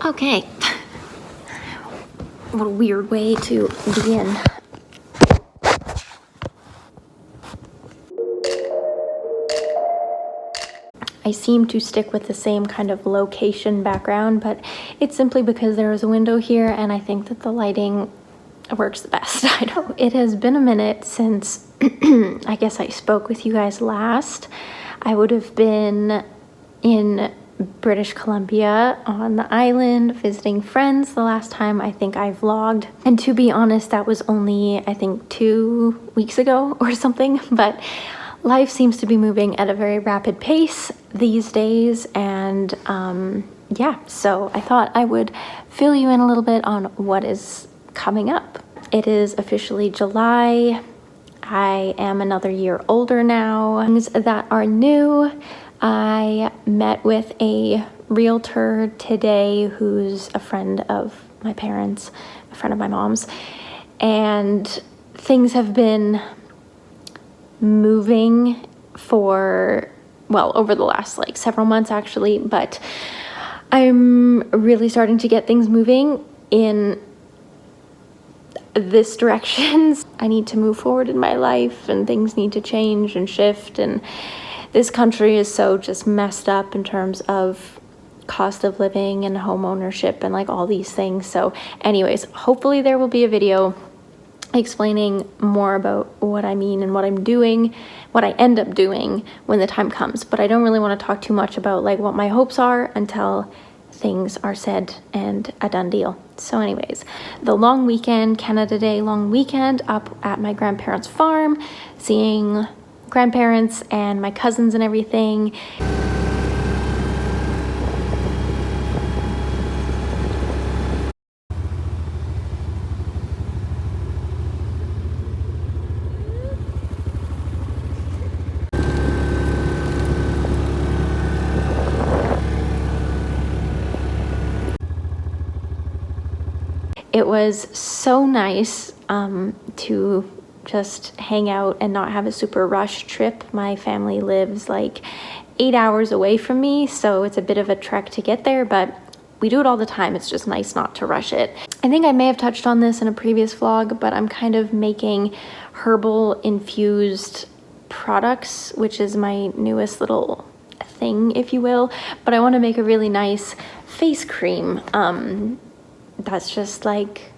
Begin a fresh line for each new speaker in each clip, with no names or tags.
Okay. What a weird way to begin. I seem to stick with the same kind of location background, but it's simply because there is a window here and I think that the lighting works the best. I don't. It has been a minute since I guess I spoke with you guys last. I would have been in British Columbia on the island visiting friends the last time I think I vlogged. And to be honest, that was only I think 2 weeks ago or something, but life seems to be moving at a very rapid pace these days, and yeah, so I thought I would fill you in a little bit on what is coming up. It is officially July. I am another year older now. Things that are new: I met with a realtor today who's a friend of my parents, a friend of my mom's, and things have been moving for, well, over the last like several months actually, but I'm really starting to get things moving in this direction. I need to move forward in my life and things need to change and shift, and this country is so just messed up in terms of cost of living and home ownership and like all these things. So anyways, hopefully there will be a video explaining more about what I mean and what I'm doing, what I end up doing when the time comes. But I don't really want to talk too much about like what my hopes are until things are said and a done deal. So anyways, the long weekend, Canada Day long weekend up at my grandparents' farm, seeing grandparents and my cousins and everything. It was so nice to just hang out and not have a super rush trip. My family lives like 8 hours away from me, so it's a bit of a trek to get there, but we do it all the time. It's just nice not to rush it. I think I may have touched on this in a previous vlog, but I'm kind of making herbal infused products, which is my newest little thing, if you will. But I want to make a really nice face cream that's just like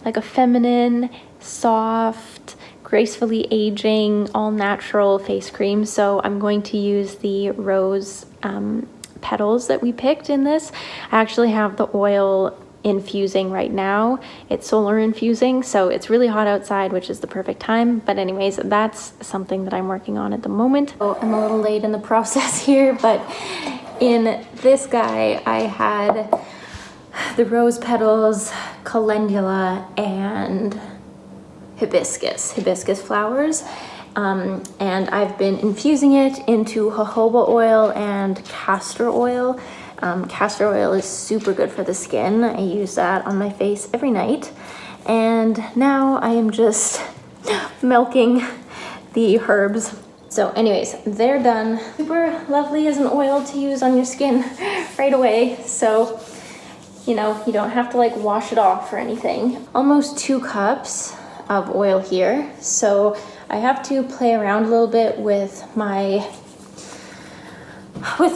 a feminine, soft, gracefully aging, all natural face cream. So I'm going to use the rose petals that we picked in this. I actually have the oil infusing right now. It's solar infusing, so it's really hot outside, which is the perfect time. But anyways, that's something that I'm working on at the moment. Oh, I'm a little late in the process here, but in this guy I had the rose petals, calendula, and hibiscus flowers. And I've been infusing it into jojoba oil and castor oil. Castor oil is super good for the skin. I use that on my face every night. And now I am just milking the herbs. So anyways, they're done. Super lovely as an oil to use on your skin right away. So you know, you don't have to like wash it off or anything. Almost 2 cups of oil here. So I have to play around a little bit with my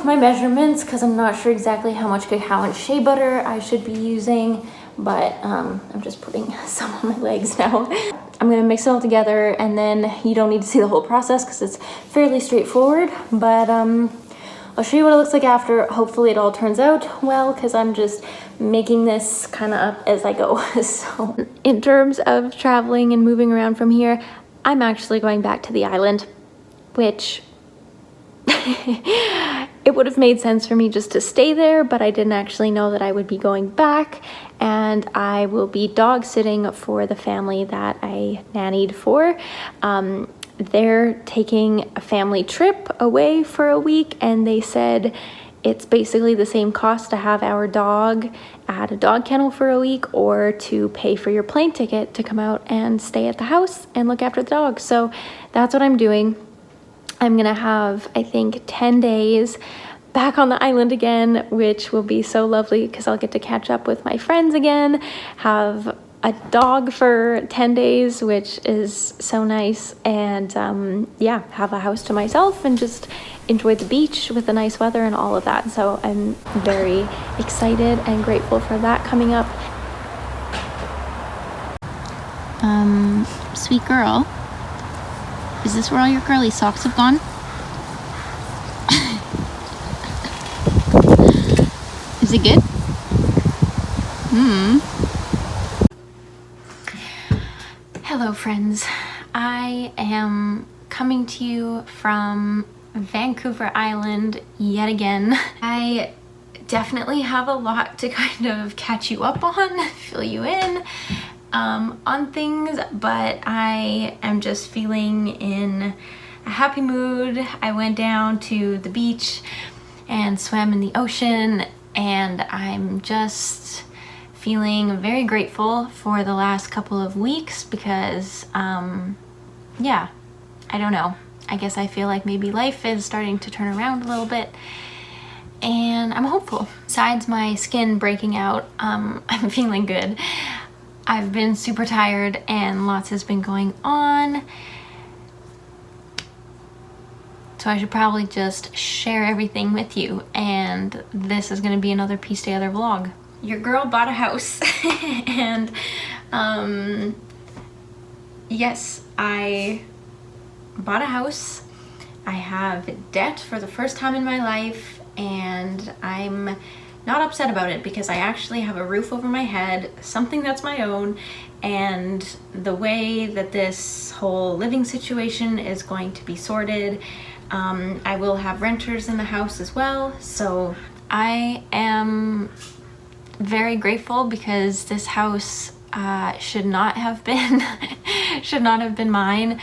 measurements because I'm not sure exactly how much cacao and shea butter I should be using, but I'm just putting some on my legs now. I'm gonna mix it all together, and then you don't need to see the whole process because it's fairly straightforward, but I'll show you what it looks like after. Hopefully it all turns out well, because I'm just making this kind of up as I go. So in terms of traveling and moving around from here, I'm actually going back to the island, which it would have made sense for me just to stay there, but I didn't actually know that I would be going back, and I will be dog sitting for the family that I nannied for. They're taking a family trip away for a week, and they said it's basically the same cost to have our dog at a dog kennel for a week or to pay for your plane ticket to come out and stay at the house and look after the dog. So that's what I'm doing. I'm gonna have, I think, 10 days back on the island again, which will be so lovely because I'll get to catch up with my friends again, have a dog for 10 days, which is so nice, and yeah, have a house to myself and just enjoy the beach with the nice weather and all of that. So I'm very excited and grateful for that coming up.
Sweet girl, is this where all your girly socks have gone? Is it good? Hello friends, I am coming to you from Vancouver Island yet again. I definitely have a lot to kind of catch you up on, fill you in on things, but I am just feeling in a happy mood. I went down to the beach and swam in the ocean, and I'm just feeling very grateful for the last couple of weeks because yeah, I don't know, I guess I feel like maybe life is starting to turn around a little bit, and I'm hopeful. Besides my skin breaking out, I'm feeling good. I've been super tired and lots has been going on, so I should probably just share everything with you, and this is gonna be another piece together vlog. Your girl bought a house and yes, I bought a house. I have debt for the first time in my life, and I'm not upset about it because I actually have a roof over my head, something that's my own, and the way that this whole living situation is going to be sorted, I will have renters in the house as well. So I am very grateful because this house should not have been mine.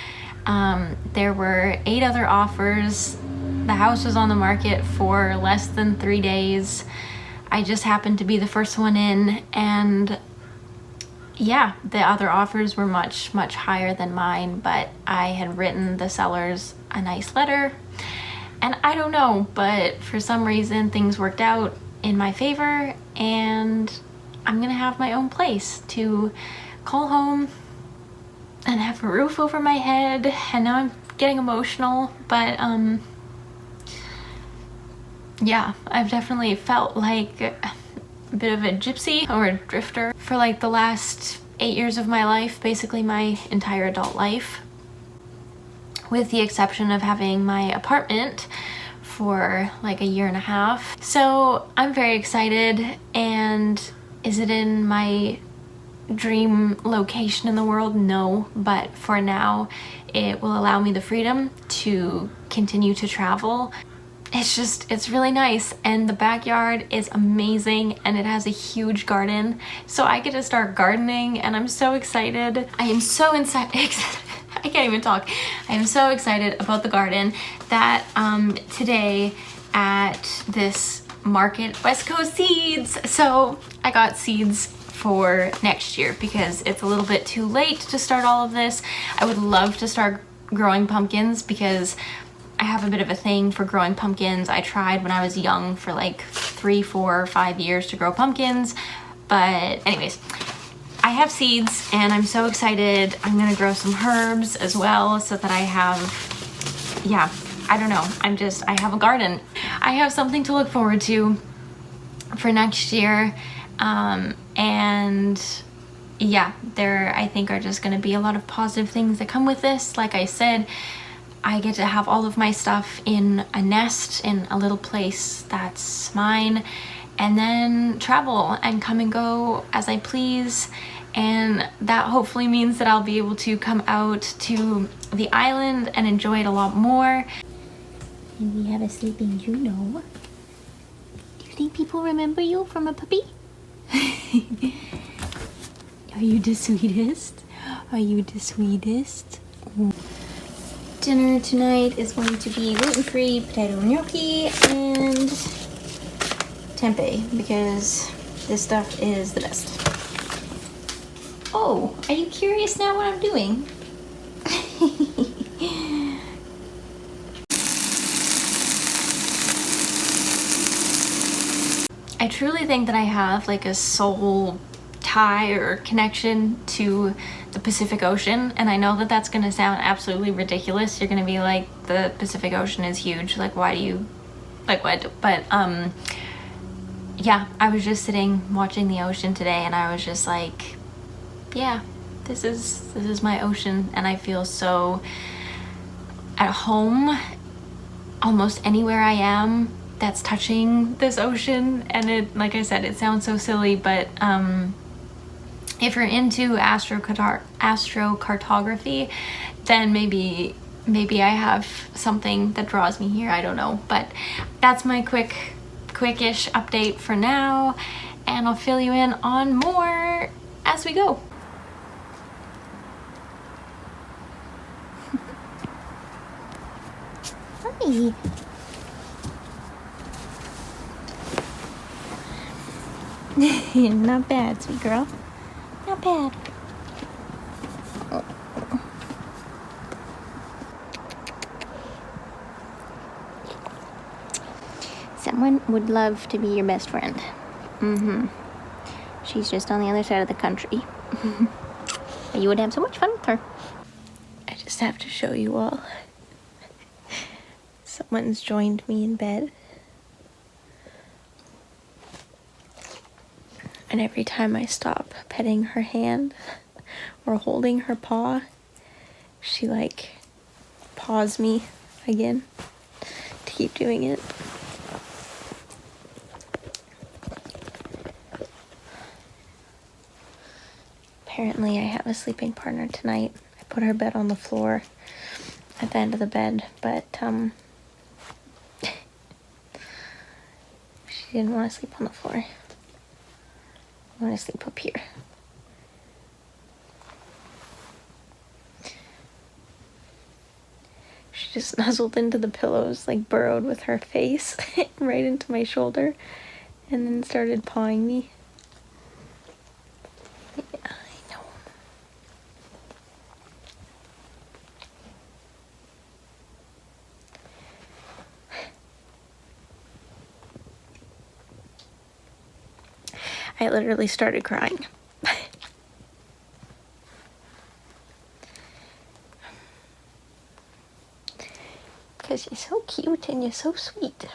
There were 8 other offers. The house was on the market for less than 3 days. I just happened to be the first one in, and yeah, the other offers were much higher than mine, but I had written the sellers a nice letter, and I don't know, but for some reason things worked out in my favor, and I'm gonna have my own place to call home and have a roof over my head. And now I'm getting emotional, but yeah, I've definitely felt like a bit of a gypsy or a drifter for like the last 8 years of my life, basically my entire adult life, with the exception of having my apartment for like a year and a half. So I'm very excited, and is it in my dream location in the world? No, but for now it will allow me the freedom to continue to travel. It's really nice, and the backyard is amazing, and it has a huge garden, so I get to start gardening, and I'm so excited. I am so excited. I can't even talk. I am so excited about the garden that today at this market, West Coast Seeds. So I got seeds for next year because it's a little bit too late to start all of this. I would love to start growing pumpkins because I have a bit of a thing for growing pumpkins. I tried when I was young for like 3, 4, 5 years to grow pumpkins, but anyways, I have seeds and I'm so excited. I'm gonna grow some herbs as well so that I have, yeah, I don't know, I have a garden. I have something to look forward to for next year, and yeah, there I think are just gonna be a lot of positive things that come with this. Like I said, I get to have all of my stuff in a nest, in a little place that's mine, and then travel and come and go as I please. And that hopefully means that I'll be able to come out to the island and enjoy it a lot more. And we have a sleeping Juno. Do you think people remember you from a puppy? Are you the sweetest? Are you the sweetest? Dinner tonight is going to be gluten-free potato gnocchi and tempeh because this stuff is the best. Oh, are you curious now what I'm doing? I truly think that I have like a soul tie or connection to the Pacific Ocean, and I know that that's gonna sound absolutely ridiculous. You're gonna be like, the Pacific Ocean is huge, like why do you, like what? But yeah, I was just sitting watching the ocean today and I was just like, yeah, this is my ocean, and I feel so at home almost anywhere I am that's touching this ocean. And it, like I said, it sounds so silly, but if you're into astrocartography, then maybe I have something that draws me here. I don't know, but that's my quickish update for now, and I'll fill you in on more as we go. Hi. Not bad, sweet girl. Not bad. Oh. Someone would love to be your best friend. She's just on the other side of the country. You would have so much fun with her. I just have to show you all. Someone's joined me in bed. And every time I stop petting her hand or holding her paw, she like paws me again to keep doing it. Apparently I have a sleeping partner tonight. I put her bed on the floor at the end of the bed, but she didn't want to sleep on the floor. I want to sleep up here. She just nuzzled into the pillows, like burrowed with her face right into my shoulder, and then started pawing me. Yeah, I know. I literally started crying. Because you're so cute and you're so sweet.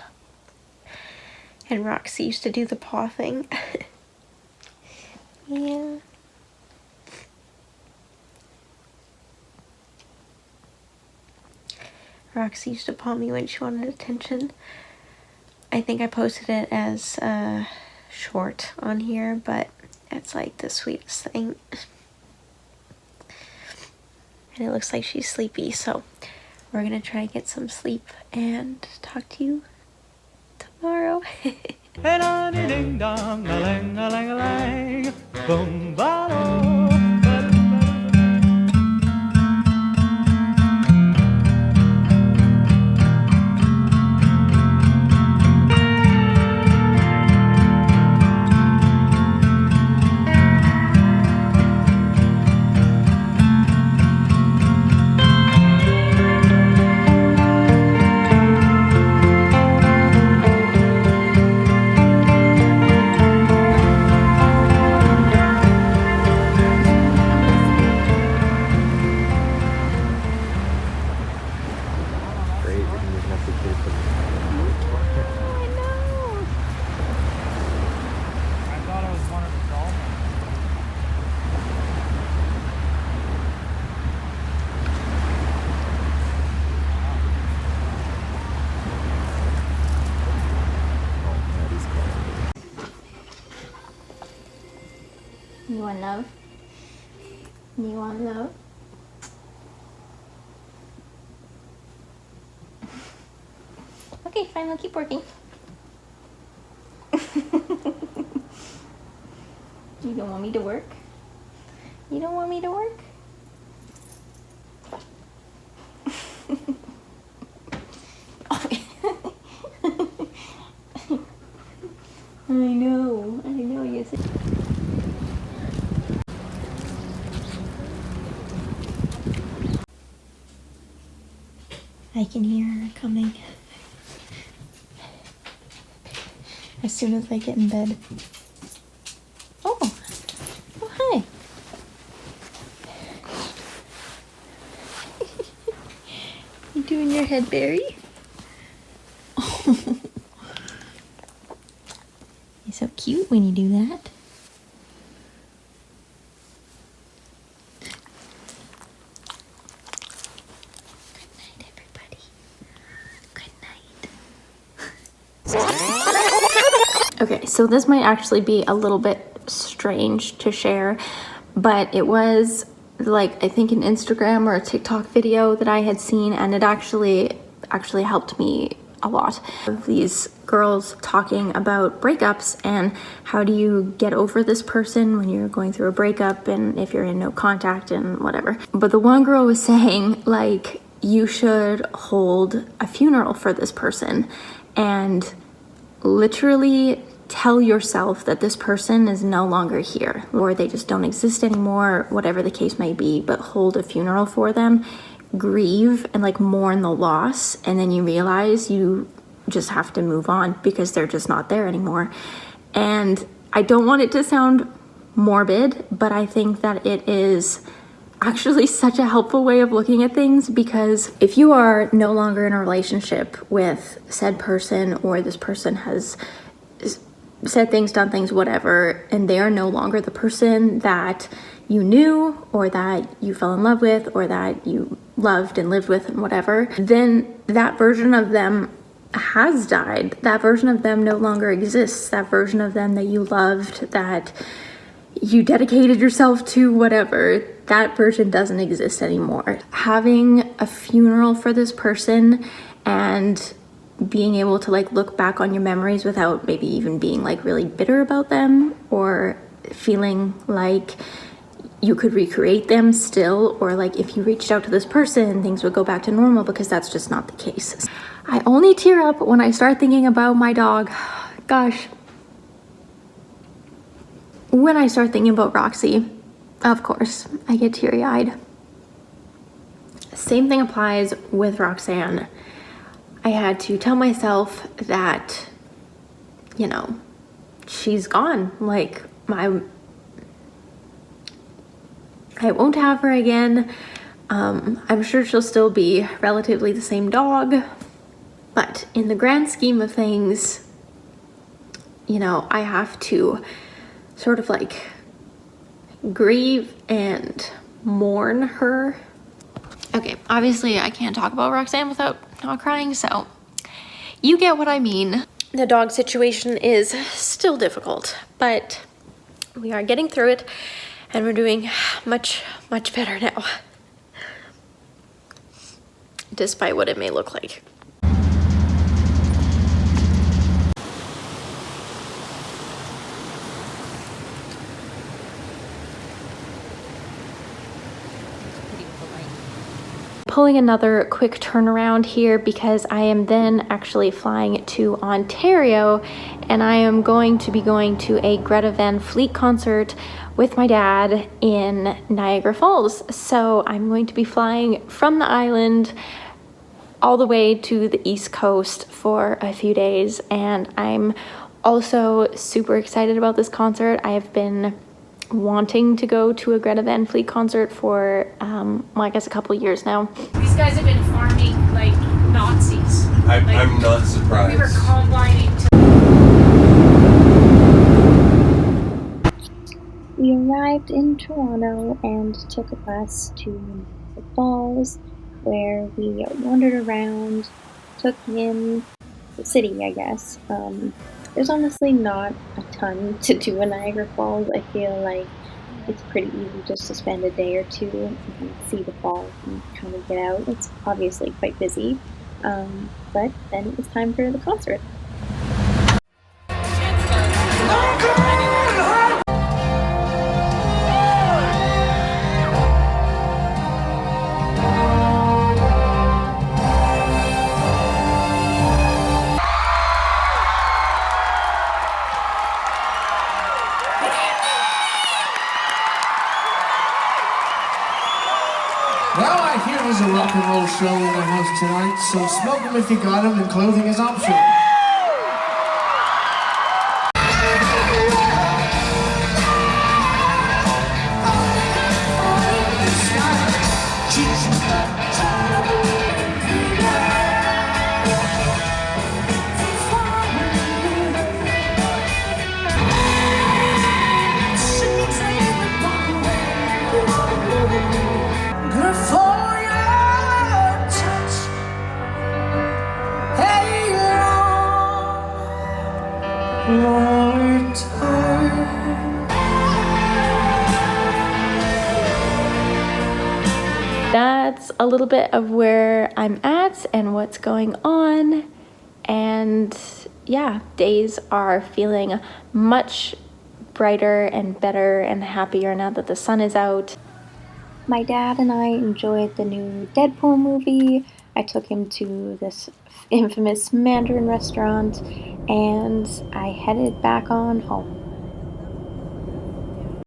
And Roxy used to do the paw thing. Yeah. Roxy used to paw me when she wanted attention. I think I posted it as short on here, but it's like the sweetest thing. And it looks like she's sleepy, so we're gonna try and get some sleep and talk to you tomorrow.
Ding dong, a lang, a lang, a lang, boom, ba
You want love? You want love? Okay, fine, I'll keep working. You don't want me to work? You don't want me to work? I know, yes. I can hear her coming. As
soon as I get in bed. Oh, hi. You doing your head, Barry? Oh. You're so cute when you do that. Good night, everybody. Good night.
Okay, so this might actually be a little bit strange to share, but it was like, I think an Instagram or a TikTok video that I had seen, and it actually helped me a lot. Of these girls talking about breakups and how do you get over this person when you're going through a breakup and if you're in no contact and whatever. But the one girl was saying, like, you should hold a funeral for this person and literally tell yourself that this person is no longer here, or they just don't exist anymore, whatever the case may be, but hold a funeral for them, grieve and like mourn the loss, and then you realize you just have to move on because they're just not there anymore. And I don't want it to sound morbid, but I think that it is actually such a helpful way of looking at things, because if you are no longer in a relationship with said person, or this person has said things, done things, whatever, and they are no longer the person that you knew or that you fell in love with or that you loved and lived with and whatever, then that version of them has died. That version of them no longer exists. That version of them that you loved, that you dedicated yourself to, whatever, that version doesn't exist anymore. Having a funeral for this person and being able to like look back on your memories without maybe even being like really bitter about them, or feeling like you could recreate them still, or like if you reached out to this person things would go back to normal, because that's just not the case. I only tear up when I start thinking about my dog. Gosh. When I start thinking about Roxy, of course, I get teary-eyed. Same thing applies with Roxanne. I had to tell myself that, you know, she's gone. Like, I won't have her again. I'm sure she'll still be relatively the same dog, but in the grand scheme of things, you know, I have to sort of like grieve and mourn her. Okay, obviously I can't talk about Roxanne without not crying, so you get what I mean. The dog situation is still difficult, but we are getting through it and we're doing much, much better now, despite what it may look like. Pulling another quick turnaround here because I am then actually flying to Ontario, and I am going to be going to a Greta Van Fleet concert with my dad in Niagara Falls. So I'm going to be flying from the island all the way to the East Coast for a few days, and I'm also super excited about this concert. I have been wanting to go to a Greta Van Fleet concert for, well, I guess a couple years now.
These guys have been farming like Nazis.
I'm not surprised.
We were combining to...
We arrived in Toronto and took a bus to Niagara Falls, where we wandered around, took in the city, I guess. There's honestly not a ton to do in Niagara Falls. I feel like it's pretty easy just to spend a day or two and see the falls and kind of get out. It's obviously quite busy, but then it was time for the concert.
Well, I hear there's a rock and roll show in the house tonight, so smoke them if you got them and clothing is optional. one's heart.
That's a little bit of where I'm at and what's going on. And yeah, days are feeling much brighter and better and happier now that the sun is out. My dad and I enjoyed the new Deadpool movie. I took him to this infamous Mandarin restaurant and I headed back on home.